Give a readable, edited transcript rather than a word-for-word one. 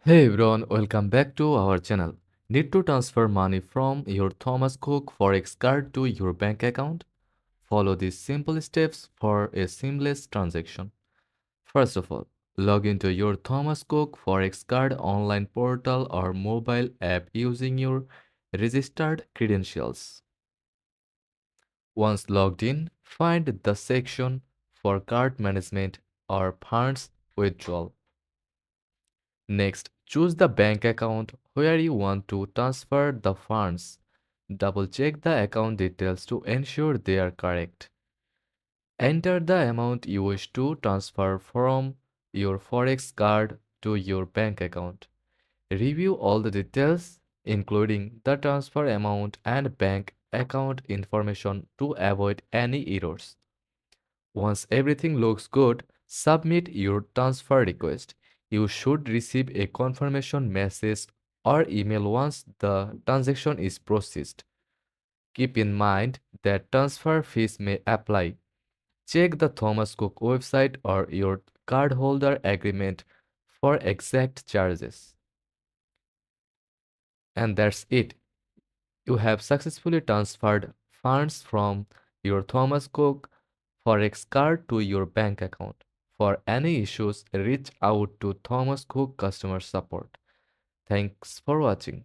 Hey everyone, welcome back to our channel. Need to transfer money from your Thomas Cook Forex card to your bank account? Follow these simple steps for a seamless transaction. First of all, log into your Thomas Cook Forex card online portal or mobile app using your registered credentials. Once logged in, find the section for card management or funds withdrawal. Next, choose the bank account where you want to transfer the funds. Double check the account details to ensure they are correct. Enter the amount you wish to transfer from your Forex card to your bank account. Review all the details, including the transfer amount and bank account information to avoid any errors. Once everything looks good, submit your transfer request. You should receive a confirmation message or email once the transaction is processed. Keep in mind that transfer fees may apply. Check the Thomas Cook website or your cardholder agreement for exact charges. And that's it. You have successfully transferred funds from your Thomas Cook Forex card to your bank account. For any issues, reach out to Thomas Cook customer support. Thanks for watching.